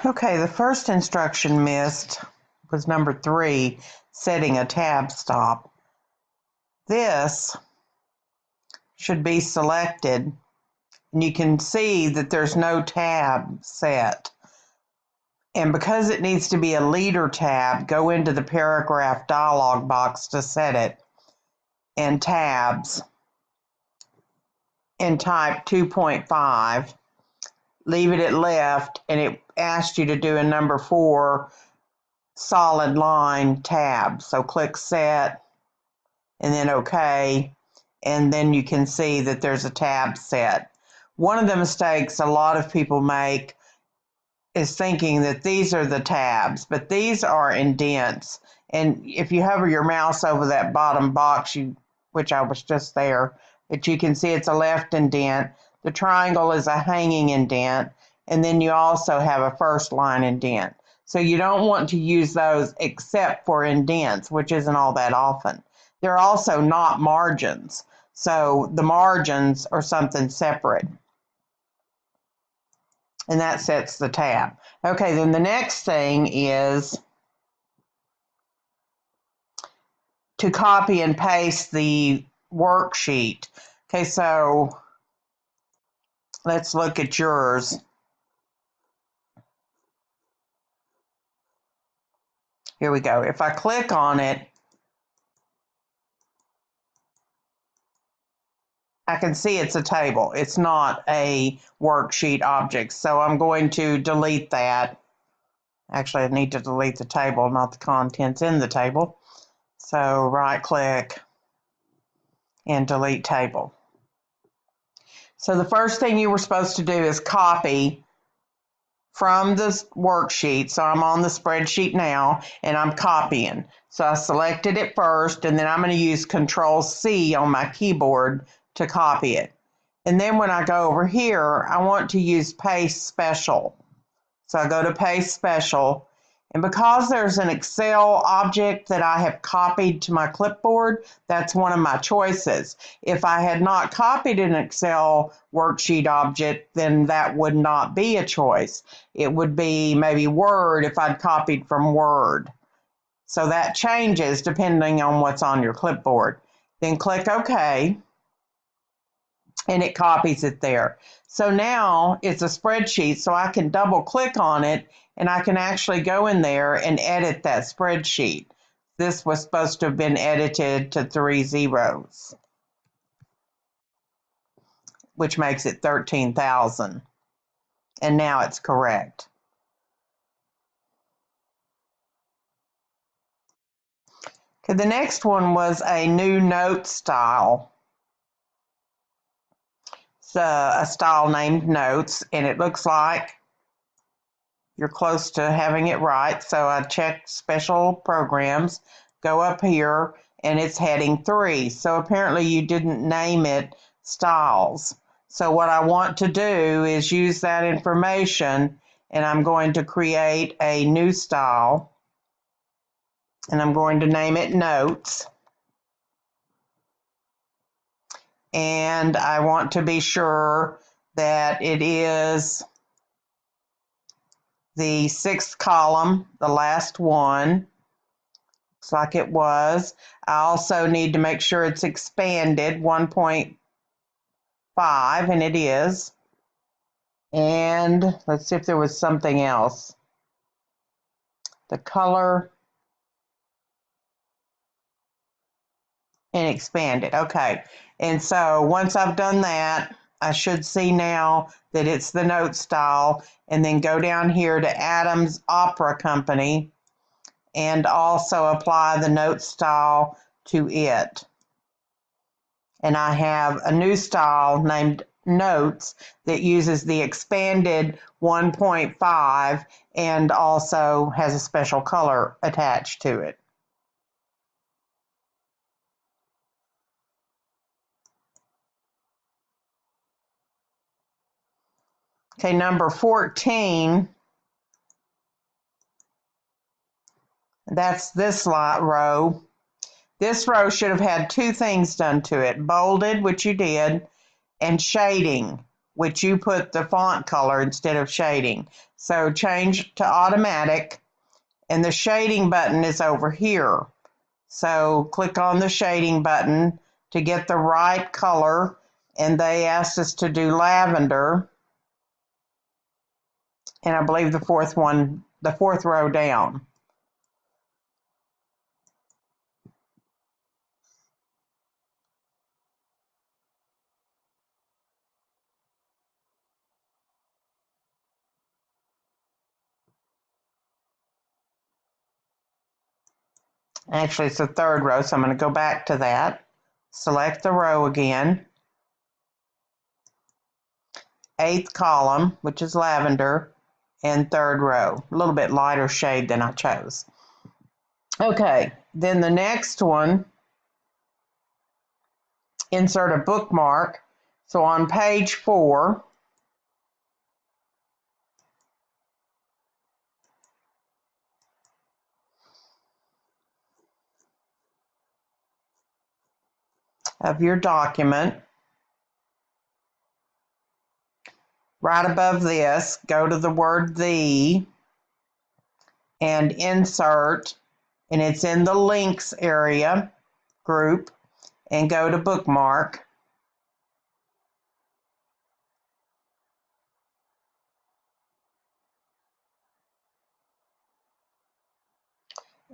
Okay, the first instruction missed was number 3, setting a tab stop. This should be selected, and you can see that there's no tab set. And because it needs to be a leader tab, go into the paragraph dialog box to set it, and tabs, and type 2.5. Leave it at left, and it asked you to do a number 4 solid line tab. So click set, and then OK, and then you can see that there's a tab set. One of the mistakes a lot of people make is thinking that these are the tabs, but these are indents. And if you hover your mouse over that bottom box, which I was just there, but you can see it's a left indent. The triangle is a hanging indent, and then you also have a first line indent. So you don't want to use those except for indents, which isn't all that often. They're also not margins, so the margins are something separate. And that sets the tab. Okay, then the next thing is to copy and paste the worksheet. Okay, so let's look at yours. Here we go. If I click on it, I can see it's a table. It's not a worksheet object. So I'm going to delete that. Actually, I need to delete the table, not the contents in the table. So right click and delete table. So the first thing you were supposed to do is copy from this worksheet. So I'm on the spreadsheet now, and I'm copying. So I selected it first, and then I'm going to use Control-C on my keyboard to copy it. And then when I go over here, I want to use Paste Special. So I go to Paste Special, and because there's an Excel object that I have copied to my clipboard, that's one of my choices. If I had not copied an Excel worksheet object, then that would not be a choice. It would be maybe Word if I'd copied from Word. So that changes depending on what's on your clipboard. Then click OK, and it copies it there. So now it's a spreadsheet, so I can double click on it, and I can actually go in there and edit that spreadsheet. This was supposed to have been edited to 3 zeros, which makes it 13,000. And now it's correct. Okay, the next one was a new note style. It's a style named Notes, and it looks like you're close to having it right. So I check Special Programs, go up here, and it's heading 3. So apparently you didn't name it Styles. So what I want to do is use that information, and I'm going to create a new style, and I'm going to name it Notes. And I want to be sure that it is the 6th column, the last one. Looks like it was. I also need to make sure it's expanded 1.5, and it is. And let's see if there was something else. The color and expanded. Okay. And so once I've done that, I should see now that it's the note style, and then go down here to Adams Opera Company and also apply the note style to it. And I have a new style named Notes that uses the expanded 1.5 and also has a special color attached to it. Okay, number 14, that's this row. This row should have had 2 things done to it, bolded, which you did, and shading. which you put the font color instead of shading. So change to automatic, and the shading button is over here. So click on the shading button to get the right color, and they asked us to do lavender, and I believe the fourth row down. Actually, it's the third row, so I'm going to go back to that. Select the row again. 8th column, which is lavender, and 3rd row. A little bit lighter shade than I chose. Okay, then the next one, insert a bookmark. So on page 4, of your document, right above this, go to the word "the" and insert, and it's in the links area group, and go to bookmark.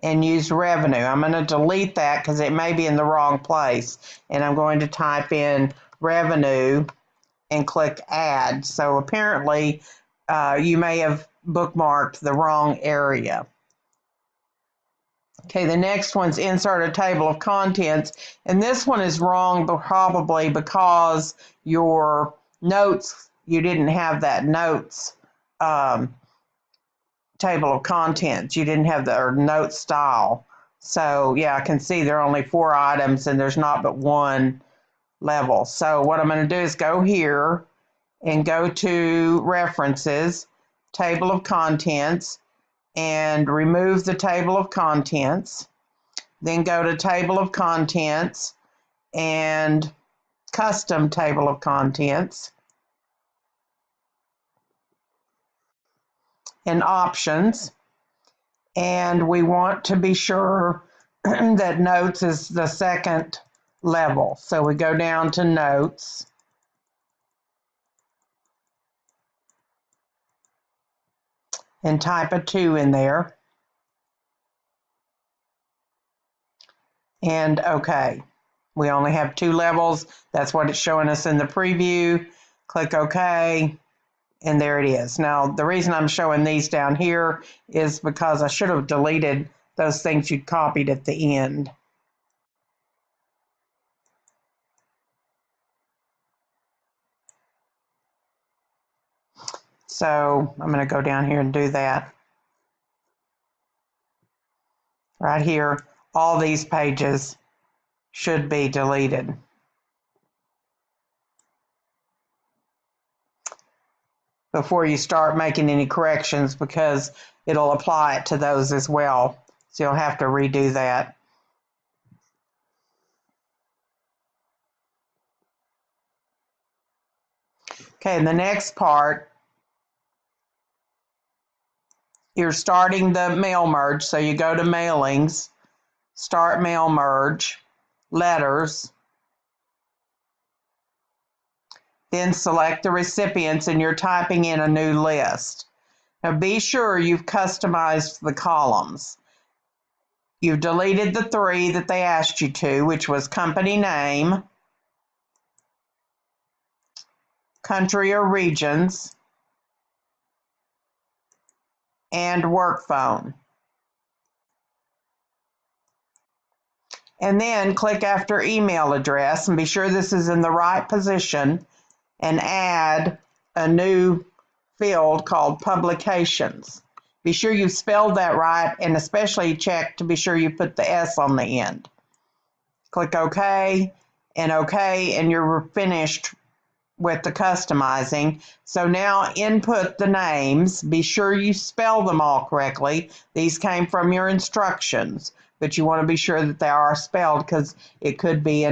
And use revenue. I'm going to delete that because it may be in the wrong place. And I'm going to type in revenue and click add. So apparently you may have bookmarked the wrong area. Okay, the next one's insert a table of contents. And this one is wrong probably because your notes, you didn't have that notes table of contents. You didn't have the note style. So yeah, I can see there are only 4 items and there's not but one level. So what I'm going to do is go here and go to references, table of contents, and remove the table of contents. Then go to table of contents and custom table of contents and options. And we want to be sure that notes is the 2nd level. So we go down to notes. And type a 2 in there. And okay. We only have 2 levels. That's what it's showing us in the preview. Click OK. And there it is. Now, the reason I'm showing these down here is because I should have deleted those things you'd copied at the end. So I'm going to go down here and do that. Right here, all these pages should be deleted. Before you start making any corrections, because it'll apply it to those as well. So you'll have to redo that. Okay, and the next part, you're starting the mail merge. So you go to mailings, start mail merge, letters, then select the recipients, and you're typing in a new list. Now be sure you've customized the columns. You've deleted the 3 that they asked you to, which was company name, country or regions, and work phone. And then click after email address and be sure this is in the right position, and add a new field called publications. Be sure you spelled that right, and especially check to be sure you put the S on the end. Click OK, and you're finished with the customizing. So now input the names. Be sure you spell them all correctly. These came from your instructions, but you want to be sure that they are spelled because it could be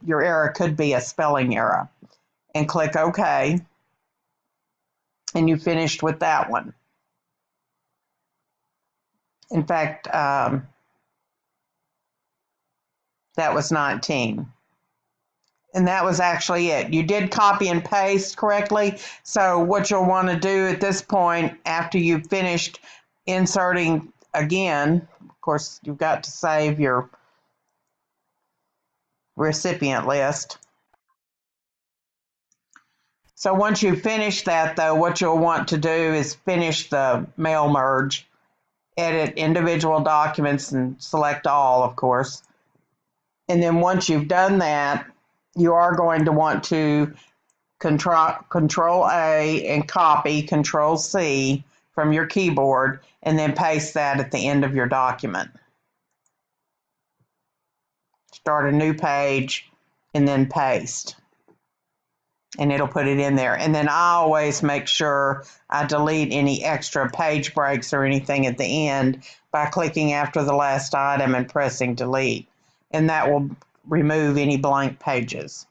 your error could be a spelling error. and click OK. And you finished with that one. In fact, that was 19. And that was actually it. You did copy and paste correctly. So what you'll want to do at this point, after you've finished inserting again, of course, you've got to save your recipient list. So once you finish that, though, what you'll want to do is finish the mail merge, edit individual documents, and select all, of course. And then once you've done that, you are going to want to Control A and copy Control C from your keyboard, and then paste that at the end of your document. Start a new page and then paste. And it'll put it in there. And then I always make sure I delete any extra page breaks or anything at the end by clicking after the last item and pressing delete. And that will remove any blank pages.